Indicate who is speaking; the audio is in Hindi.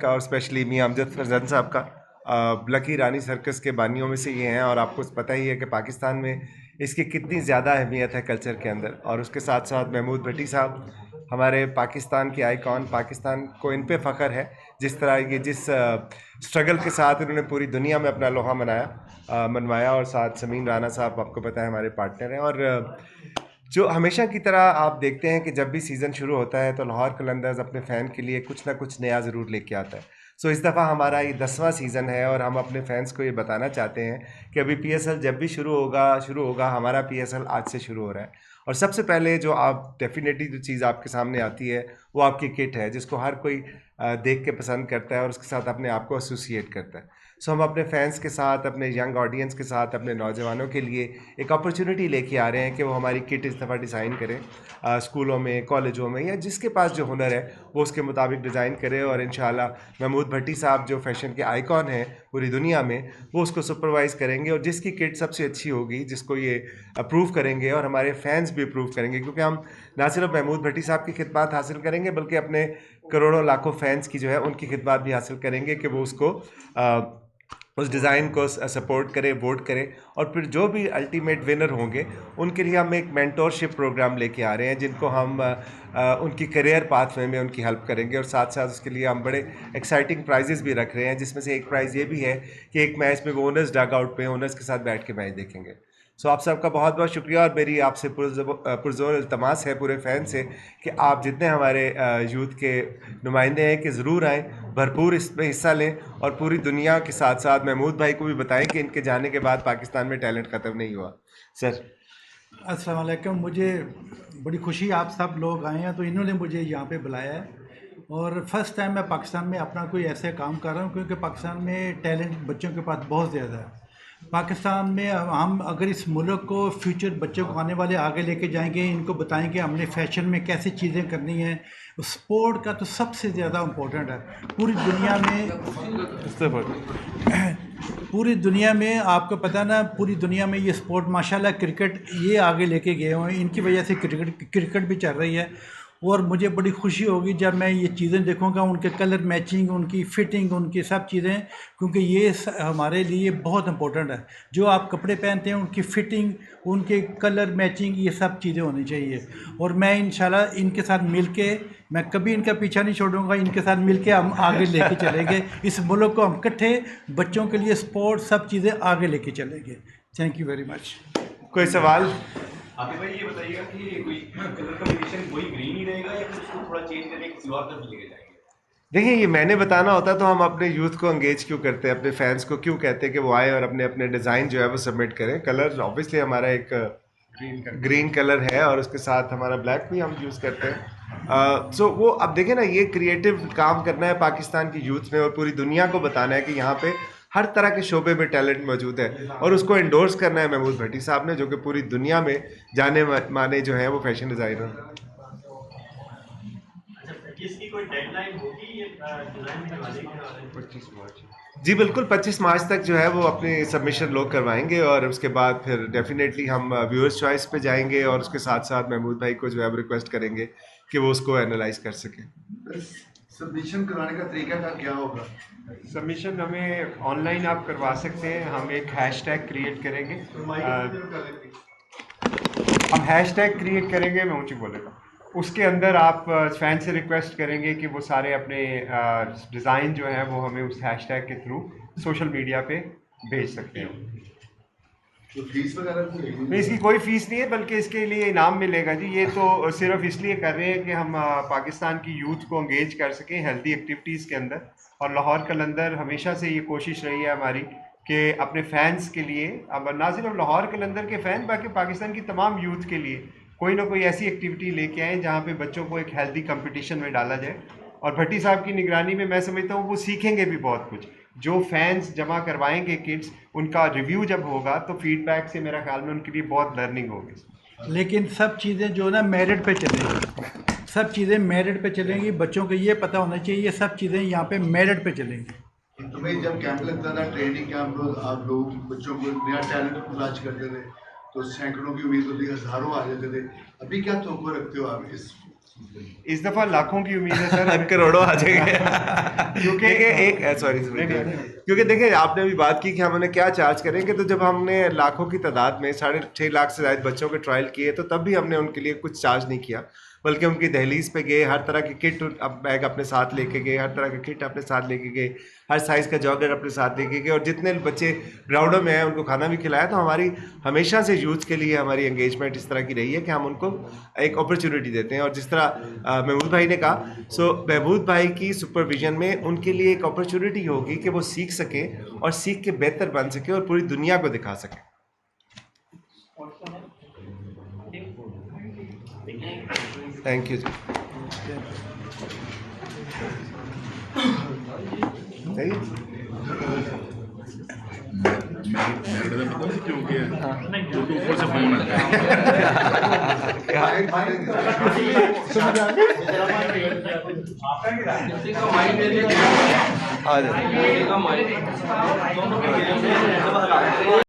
Speaker 1: का और स्पेशली मियां अमजद फरजंद साहब का लकी रानी सर्कस के बानियों में से ये हैं और आपको पता ही है कि पाकिस्तान में इसकी कितनी ज़्यादा अहमियत है कल्चर के अंदर। और उसके साथ साथ महमूद भट्टी साहब हमारे पाकिस्तान के आइकॉन, पाकिस्तान को इन पे फ़ख्र है जिस तरह ये जिस स्ट्रगल के साथ इन्होंने पूरी दुनिया में अपना लोहा मनवाया। और साथ समीन राना साहब आपको पता है हमारे पार्टनर हैं। और जो हमेशा की तरह आप देखते हैं कि जब भी सीज़न शुरू होता है तो लाहौर कलंदर्स अपने फ़ैन के लिए कुछ ना कुछ नया ज़रूर लेके आता है। सो इस दफ़ा हमारा ये 10वां सीज़न है और हम अपने फैंस को ये बताना चाहते हैं कि अभी पीएसएल जब भी शुरू होगा हमारा पीएसएल आज से शुरू हो रहा है। और सबसे पहले जो आप डेफिनेटली जो चीज़ आपके सामने आती है वो आपकी किट है, जिसको हर कोई देख के पसंद करता है और उसके साथ अपने आप को एसोसिएट करता है। सो हम अपने फैंस के साथ, अपने यंग ऑडियंस के साथ, अपने नौजवानों के लिए एक अपॉर्चुनिटी लेके आ रहे हैं कि वो हमारी किट इस दफ़ा डिज़ाइन करें, स्कूलों में, कॉलेजों में, या जिसके पास जो हुनर है वो उसके मुताबिक डिज़ाइन करे। और इंशाल्लाह महमूद भट्टी साहब जो फ़ैशन के आइकॉन हैं पूरी दुनिया में, वो उसको सुपरवाइज़ करेंगे और जिसकी किट सबसे अच्छी होगी, जिसको ये अप्रूव करेंगे और हमारे फैंस भी अप्रूव करेंगे, क्योंकि हम ना सिर्फ महमूद भट्टी साहब की खिदमत हासिल करेंगे बल्कि अपने करोड़ों लाखों फैंस की जो है उनकी खिदमत भी हासिल करेंगे कि वो उसको उस डिज़ाइन को सपोर्ट करें, वोट करें। और फिर जो भी अल्टीमेट विनर होंगे उनके लिए हम एक मेंटोरशिप प्रोग्राम लेके आ रहे हैं, जिनको हम उनकी करियर पाथवे में उनकी हेल्प करेंगे। और साथ साथ उसके लिए हम बड़े एक्साइटिंग प्राइजेस भी रख रहे हैं, जिसमें से एक प्राइज़ ये भी है कि एक मैच में वो ओनर्स डग आउट पे ओनर्स के साथ बैठ के मैच देखेंगे। सो आप सबका बहुत बहुत शुक्रिया और मेरी आपसे पुरजोर इल्तमास है पूरे फ़ैन से कि आप जितने हमारे यूथ के नुमाइंदे हैं कि ज़रूर आएँ, भरपूर इसमें हिस्सा लें और पूरी दुनिया के साथ साथ महमूद भाई को भी बताएं कि इनके जाने के बाद पाकिस्तान में टैलेंट ख़त्म नहीं हुआ। सर
Speaker 2: अस्सलाम वालेकुम। मुझे बड़ी खुशी आप सब लोग आए हैं, तो इन्होंने मुझे यहाँ पे बुलाया है और फर्स्ट टाइम मैं पाकिस्तान में अपना कोई ऐसे काम कर रहा हूँ, क्योंकि पाकिस्तान में टैलेंट बच्चों के पास बहुत ज़्यादा है। पाकिस्तान में हम अगर इस मुल्क को फ्यूचर बच्चों को आने वाले आगे लेके जाएंगे, इनको बताएंगे हमने फैशन में कैसे चीज़ें करनी है। स्पोर्ट का तो सबसे ज़्यादा इम्पोर्टेंट है पूरी दुनिया में। पूरी दुनिया में आपको पता ना, पूरी दुनिया में ये स्पोर्ट माशाल्लाह क्रिकेट ये आगे लेके गए हुए हैं, इनकी वजह से क्रिकेट भी चल रही है। और मुझे बड़ी खुशी होगी जब मैं ये चीज़ें देखूंगा, उनके कलर मैचिंग, उनकी फिटिंग, उनकी सब चीज़ें, क्योंकि ये हमारे लिए बहुत इंपॉर्टेंट है। जो आप कपड़े पहनते हैं उनकी फिटिंग, उनके कलर मैचिंग, ये सब चीज़ें होनी चाहिए। और मैं इंशाल्लाह इनके साथ मिलके, मैं कभी इनका पीछा नहीं छोड़ूंगा, इनके साथ मिलके हम आगे लेके चलेंगे। इस मुल्क को हम इकट्ठे बच्चों के लिए स्पोर्ट सब चीज़ें आगे लेके चलेंगे। Thank you very much.
Speaker 1: कोई सवाल?
Speaker 3: आतिफ भाई ये बताइएगा कि कोई कलर कॉम्बिनेशन वही ग्रीन ही रहेगा या फिर उसको थोड़ा चेंज करके किसी और तरफ लेके जाएंगे?
Speaker 1: देखिए, ये मैंने बताना होता तो हम अपने यूथ को एंगेज क्यों करते हैं, अपने फैंस को क्यों कहते हैं कि वो आए और अपने अपने डिज़ाइन जो है वो सबमिट करें। कलर ऑब्वियसली हमारा एक ग्रीन कलर है और उसके साथ हमारा ब्लैक भी हम यूज़ करते हैं। सो वो अब देखें ना, ये क्रिएटिव काम करना है पाकिस्तान की यूथ में और पूरी दुनिया को बताना है कि यहाँ पे हर तरह के शोबे में टैलेंट मौजूद है। और उसको एंडोर्स करना है महमूद भट्टी साहब ने, जो कि पूरी दुनिया में जाने माने जो हैं वो फैशन डिज़ाइनर।
Speaker 3: इसकी कोई डेडलाइन होगी ये डिजाइन करवाने की?
Speaker 1: 25 मार्च। जी बिल्कुल, 25 मार्च तक जो है वो अपनी सबमिशन लोग करवाएंगे और उसके बाद फिर डेफिनेटली हम व्यूअर्स चॉइस पे जाएंगे और उसके साथ साथ महमूद भाई को जो है रिक्वेस्ट करेंगे कि वो उसको एनालाइज कर सकें।
Speaker 4: सबमिशन कराने का तरीका का क्या होगा?
Speaker 5: सबमिशन हमें ऑनलाइन आप करवा सकते हैं। हम एक हैशटैग क्रिएट करेंगे। हम हैशटैग क्रिएट करेंगे, मैं ऊँची बोलेगा। उसके अंदर आप फैन से रिक्वेस्ट करेंगे कि वो सारे अपने डिज़ाइन जो हैं वो हमें उस हैशटैग के थ्रू सोशल मीडिया पे भेज सकते हैं।
Speaker 4: तो फीस वगैरह
Speaker 5: नहीं, इसकी कोई फ़ीस नहीं है, बल्कि इसके लिए इनाम मिलेगा जी। ये तो सिर्फ इसलिए कर रहे हैं कि हम पाकिस्तान की यूथ को एंगेज कर सकें हेल्दी एक्टिविटीज़ के अंदर। और लाहौर कलंदर हमेशा से ये कोशिश रही है हमारी कि अपने फैंस के लिए, अब ना सिर्फ लाहौर कलंदर के फ़ैन, बाकी पाकिस्तान की तमाम यूथ के लिए कोई ना कोई ऐसी एक्टिविटी लेके आएँ जहाँ पे बच्चों को एक हेल्दी कंपटीशन में डाला जाए। और भट्टी साहब की निगरानी में मैं समझता हूँ वो सीखेंगे भी बहुत कुछ। जो फैंस जमा करवाएंगे किड्स, उनका रिव्यू जब होगा तो फीडबैक से मेरा ख्याल में उनके लिए बहुत लर्निंग होगी।
Speaker 2: लेकिन सब चीज़ें जो ना मेरिट पे चलेंगी, सब चीज़ें मेरिट पे चलेंगी। बच्चों को ये पता होना चाहिए ये सब चीज़ें यहाँ पे मेरिट पे चलेंगी।
Speaker 4: तो भाई जब कैंप लगता था, ट्रेनिंग कैंप, आप लोग बच्चों को नया टैलेंट तलाश करते थे तो सैकड़ों की उम्मीद होती, हज़ारों आ जाते थे। अभी क्या तवक्को रखते हो आप इस
Speaker 5: इस दफ़ा लाखों की उम्मीद है सर।
Speaker 1: हम करोड़ों आ जाएंगे
Speaker 5: क्योंकि
Speaker 1: क्योंकि देखिए आपने अभी बात की कि हम उन्हें क्या चार्ज करेंगे, तो जब हमने लाखों की तादाद में 6.5 लाख से ज़्यादा बच्चों के ट्रायल किए तो तब भी हमने उनके लिए कुछ चार्ज नहीं किया, बल्कि उनकी दहलीज पे गए, हर तरह की किट बैग अपने साथ लेके गए, हर तरह का किट अपने साथ लेके गए, हर साइज़ का जॉगर अपने साथ लेके गए, और जितने बच्चे ग्राउंडों में हैं उनको खाना भी खिलाया। तो हमारी हमेशा से यूथ के लिए हमारी एंगेजमेंट इस तरह की रही है कि हम उनको एक अपॉर्चुनिटी देते हैं। और जिस तरह महमूद भाई ने कहा, महमूद भाई की सुपरविजन में उनके लिए एक अपॉर्चुनिटी होगी कि वो सीख सके और सीख के बेहतर बन सके और पूरी दुनिया को दिखा सके। थैंक यू जी। सही
Speaker 6: क्योंकि ऊपर से फोन
Speaker 1: आ जाए।